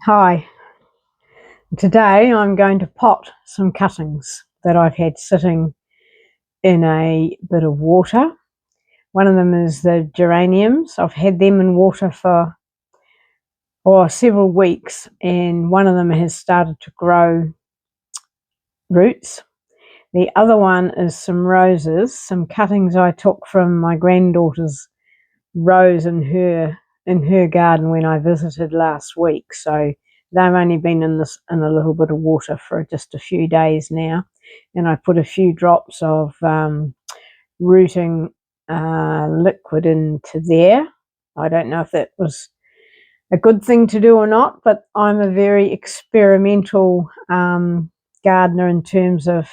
Hi, today I'm going to pot some cuttings that I've had sitting in a bit of water. One of them is the geraniums. I've had them in water for several weeks, and one of them has started to grow roots. The other one is some roses, some cuttings I took from my granddaughter's rose in her garden when I visited last week. So they've only been in a little bit of water for just a few days now, and I put a few drops of rooting liquid into there. I don't know if that was a good thing to do or not, but I'm a very experimental gardener in terms of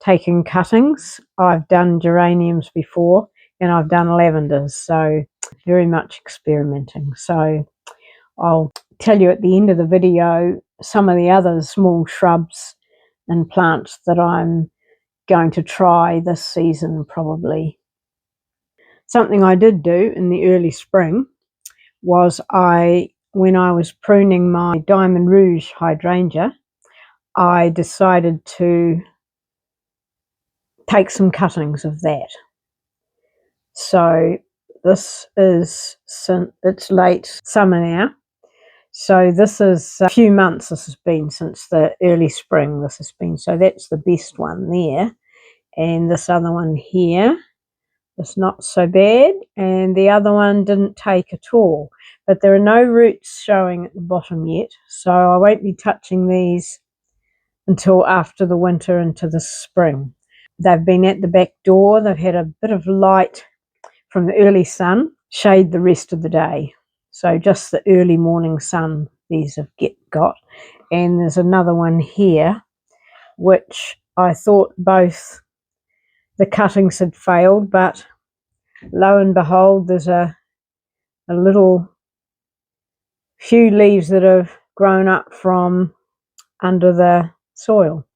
taking cuttings. I've done geraniums before, and I've done lavenders, so very much experimenting. So I'll tell you at the end of the video some of the other small shrubs and plants that I'm going to try this season probably. Something I did do in the early spring was when I was pruning my Diamond Rouge hydrangea, I decided to take some cuttings of that. So this is, it's late summer now, so this is a few months this has been since the early spring this has been. So that's the best one there, and this other one here is not so bad, and the other one didn't take at all, but there are no roots showing at the bottom yet, so I won't be touching these until after the winter into the spring. They've been at the back door, they've had a bit of light from the early sun shade the rest of the day, so just the early morning sun these have got. And there's another one here which I thought both the cuttings had failed, but lo and behold, there's a little few leaves that have grown up from under the soil.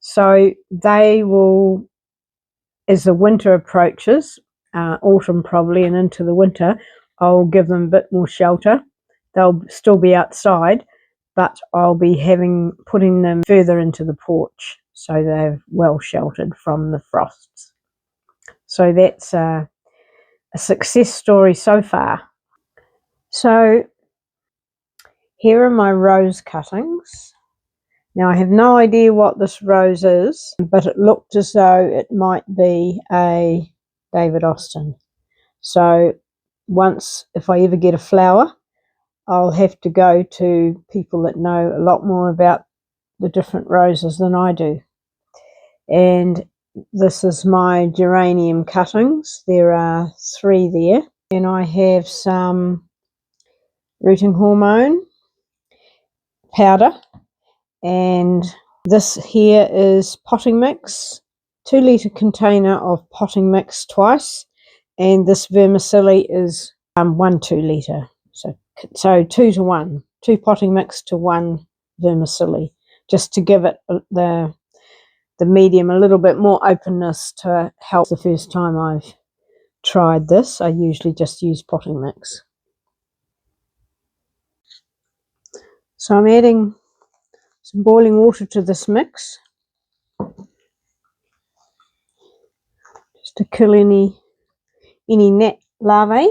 So they will, as the winter approaches, autumn probably, and into the winter, I'll give them a bit more shelter. They'll still be outside, but I'll be putting them further into the porch so they're well sheltered from the frosts. So that's a success story so far. So here are my rose cuttings. Now I have no idea what this rose is, but it looked as though it might be a David Austin. So if I ever get a flower, I'll have to go to people that know a lot more about the different roses than I do. And this is my geranium cuttings. There are 3 there, and I have some rooting hormone powder, and this here is potting mix, 2-litre container of potting mix twice, and this vermicelli is 1 2-litre, so 2 to 1, 2 potting mix to 1 vermicelli, just to give it the medium a little bit more openness to help. The first time I've tried this, I usually just use potting mix. So I'm adding some boiling water to this mix just to kill any gnat larvae.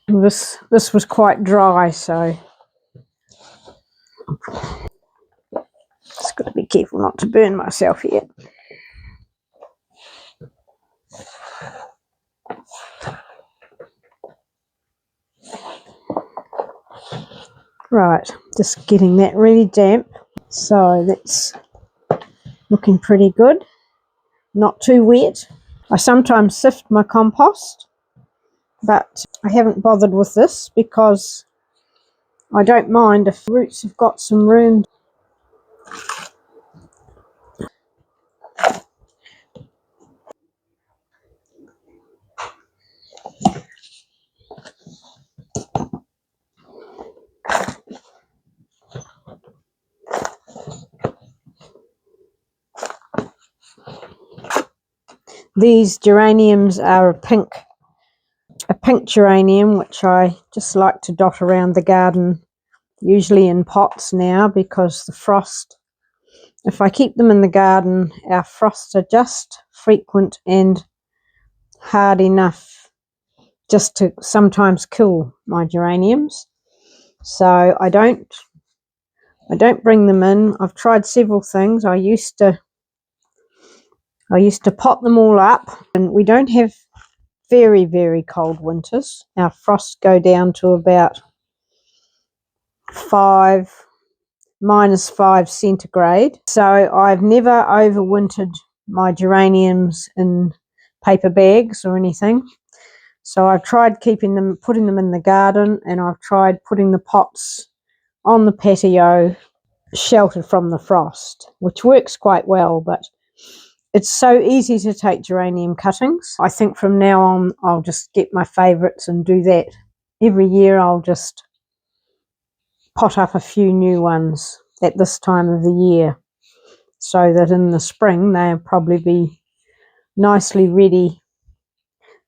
This was quite dry, so just got to be careful not to burn myself here. Right, just getting that really damp. So that's looking pretty good, not too wet. I sometimes sift my compost, but I haven't bothered with this because I don't mind if the roots have got some room. These geraniums are a pink pink geranium, which I just like to dot around the garden, usually in pots now, because the frost, if I keep them in the garden, our frosts are just frequent and hard enough just to sometimes kill my geraniums. So I don't bring them in. I've tried several things. I used to pot them all up, and we don't have very, very cold winters. Our frosts go down to about -5 centigrade. So I've never overwintered my geraniums in paper bags or anything. So I've tried putting them in the garden, and I've tried putting the pots on the patio sheltered from the frost, which works quite well, but it's so easy to take geranium cuttings. I think from now on I'll just get my favourites and do that. Every year I'll just pot up a few new ones at this time of the year, so that in the spring they'll probably be nicely ready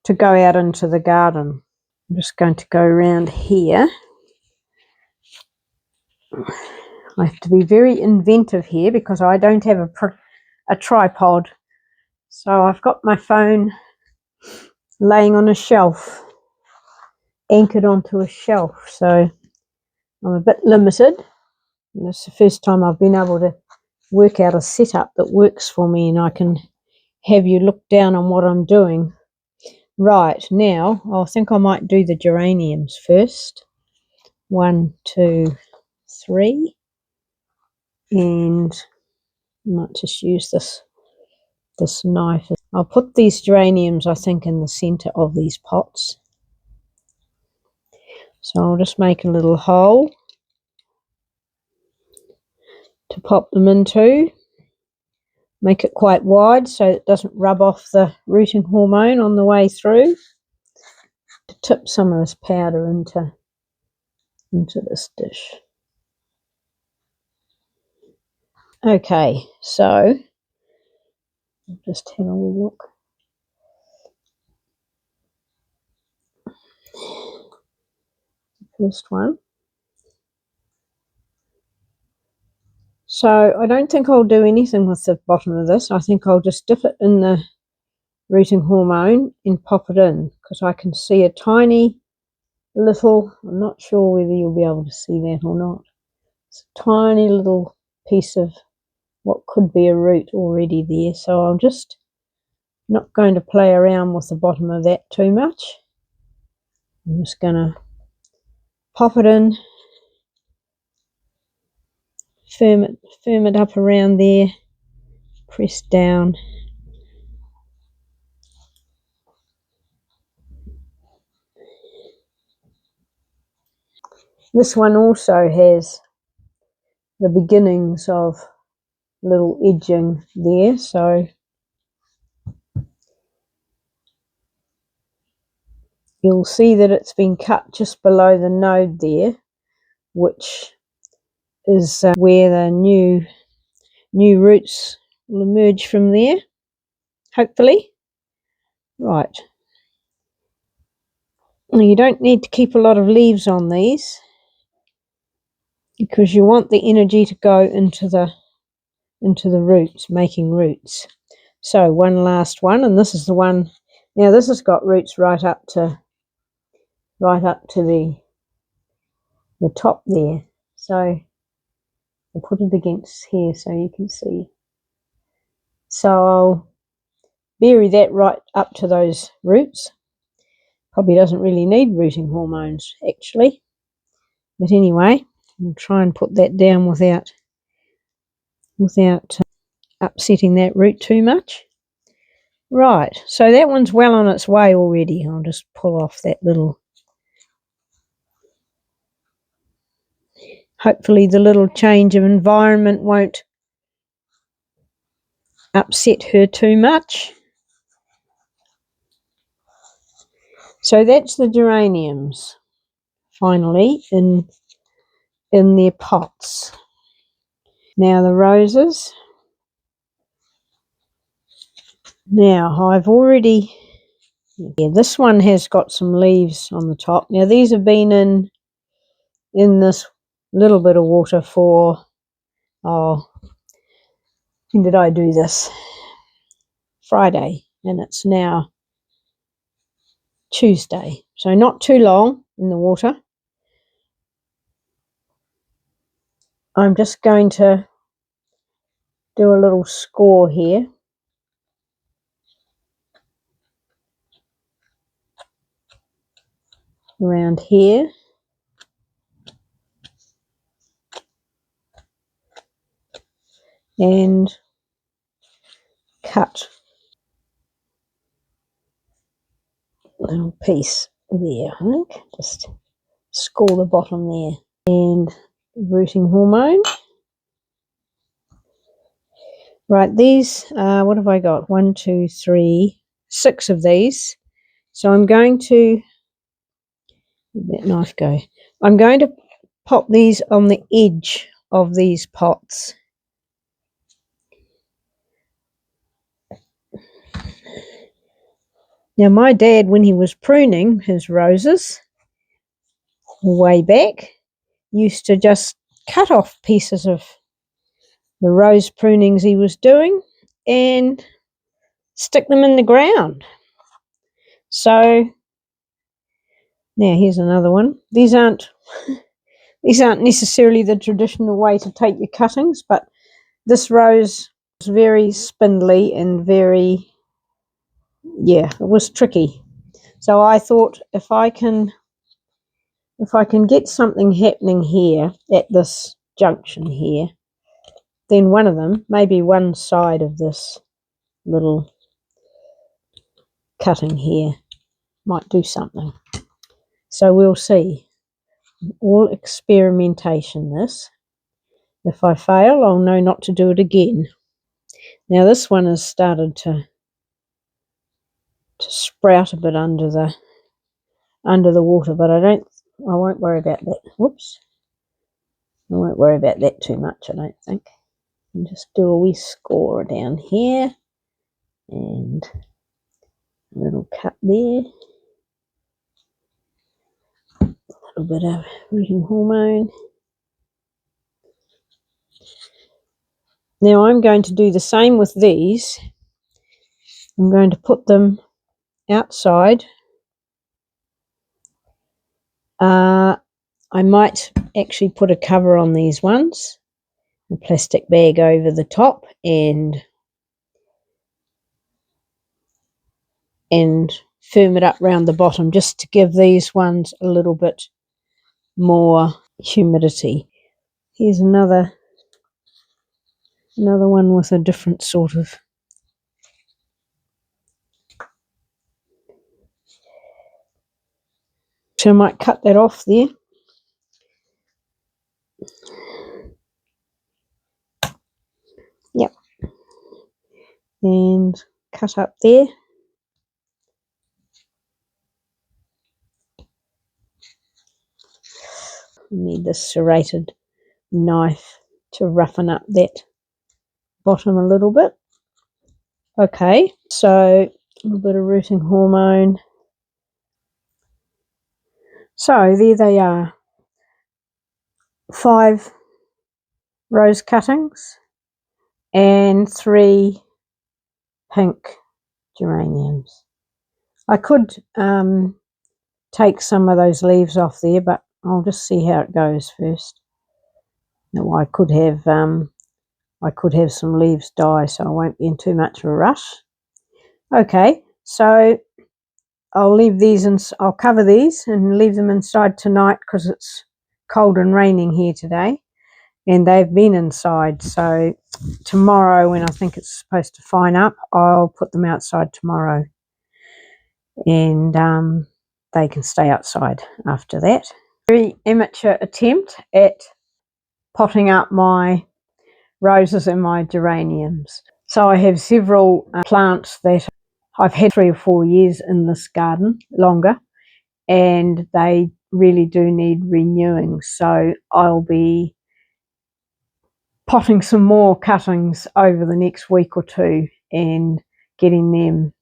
to go out into the garden. I'm just going to go around here. I have to be very inventive here because I don't have a tripod. So I've got my phone laying on a shelf, anchored onto a shelf. So I'm a bit limited. And this is the first time I've been able to work out a setup that works for me, and I can have you look down on what I'm doing. Right, now I think I might do the geraniums first. 1, 2, 3. And I might just use this knife. I'll put these geraniums, I think, in the centre of these pots. So I'll just make a little hole to pop them into. Make it quite wide so it doesn't rub off the rooting hormone on the way through. To tip some of this powder into this dish. Okay, so I'll just have a look. First one. So I don't think I'll do anything with the bottom of this. I think I'll just dip it in the rooting hormone and pop it in, because I can see a tiny little, I'm not sure whether you'll be able to see that or not. It's a tiny little piece of what could be a root already there. So I'm just not going to play around with the bottom of that too much. I'm just going to pop it in, firm it up around there, press down. This one also has the beginnings of little edging there, so you'll see that it's been cut just below the node there, which is where the new roots will emerge from there, hopefully. Right. You don't need to keep a lot of leaves on these, because you want the energy to go into the roots, making roots. So one last one, and this is the one. Now this has got roots right up to the top there. So I'll put it against here so you can see. So I'll bury that right up to those roots. Probably doesn't really need rooting hormones actually, but anyway, I'll try and put that down without upsetting that root too much. Right, so that one's well on its way already. I'll just pull off that little, hopefully the little change of environment won't upset her too much. So that's the geraniums finally in their pots. Now the roses. Now I've already Yeah, this one has got some leaves on the top. Now these have been in this little bit of water for, oh, when did I do this? Friday, and it's now Tuesday, so not too long in the water. I'm just going to do a little score here. Around here. And cut a little piece there, I think. Just score the bottom there. And rooting hormone. Right, these, what have I got? 1, 2, 3, 6 of these. So I'm going to, where'd that knife go? I'm going to pop these on the edge of these pots. Now my dad, when he was pruning his roses way back, used to just cut off pieces of the rose prunings he was doing and stick them in the ground. So now here's another one. These aren't necessarily the traditional way to take your cuttings, but this rose was very spindly and very, yeah, it was tricky. So I thought if I can get something happening here at this junction here, then one of them, maybe one side of this little cutting here, might do something. So we'll see. All experimentation this. If I fail, I'll know not to do it again. Now this one has started to sprout a bit under the water, but I won't worry about that. Whoops. I won't worry about that too much, I don't think. And just do a wee score down here and a little cut there. A little bit of rooting hormone. Now I'm going to do the same with these. I'm going to put them outside. I might actually put a cover on these ones, a plastic bag over the top, and firm it up round the bottom, just to give these ones a little bit more humidity. Here's another one with a different sort of, so I might cut that off there. Yep. And cut up there. Need this serrated knife to roughen up that bottom a little bit. Okay, so a little bit of rooting hormone. So there they are. 5 rose cuttings and 3 pink geraniums. I could take some of those leaves off there, but I'll just see how it goes first. Now I could have some leaves die, so I won't be in too much of a rush. Okay, so I'll leave these and I'll cover these and leave them inside tonight because it's cold and raining here today, and they've been inside. So tomorrow, when I think it's supposed to fine up, I'll put them outside tomorrow, and they can stay outside after that. Very amateur attempt at potting up my roses and my geraniums. So I have several plants that I've had 3 or 4 years in this garden, longer, and they really do need renewing. So I'll be potting some more cuttings over the next week or two and getting them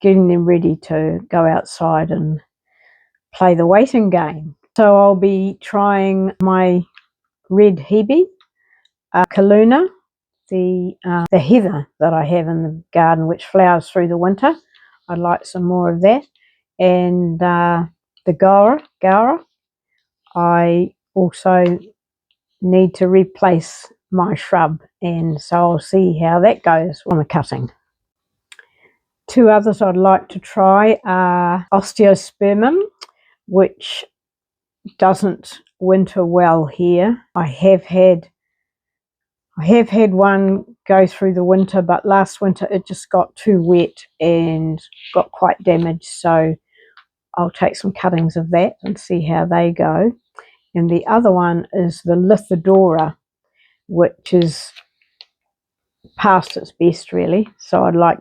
getting them ready to go outside and play the waiting game. So I'll be trying my red hebe, Kaluna, the heather that I have in the garden, which flowers through the winter. I'd like some more of that. And the gaura. I also need to replace my shrub, and so I'll see how that goes on the cutting. Two others I'd like to try are osteospermum, which doesn't winter well here. I have had one go through the winter, but last winter it just got too wet and got quite damaged, so I'll take some cuttings of that and see how they go. And the other one is the Lithidora, which is past its best really, so I'd like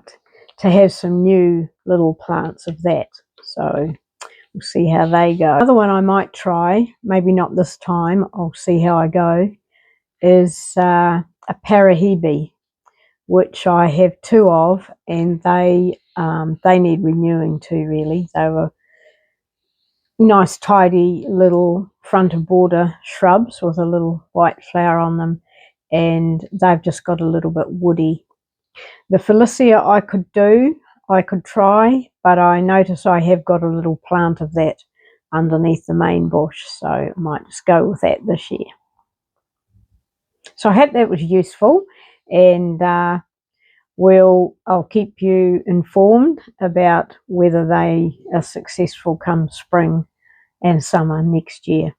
to have some new little plants of that, so we'll see how they go. Another one I might try, maybe not this time, I'll see how I go, is a parahebe, which I have two of, and they need renewing too really. They were nice tidy little front of border shrubs with a little white flower on them, and they've just got a little bit woody. The Felicia I could try, but I notice I have got a little plant of that underneath the main bush, so I might just go with that this year. So I hope that was useful, and I'll keep you informed about whether they are successful come spring and summer next year.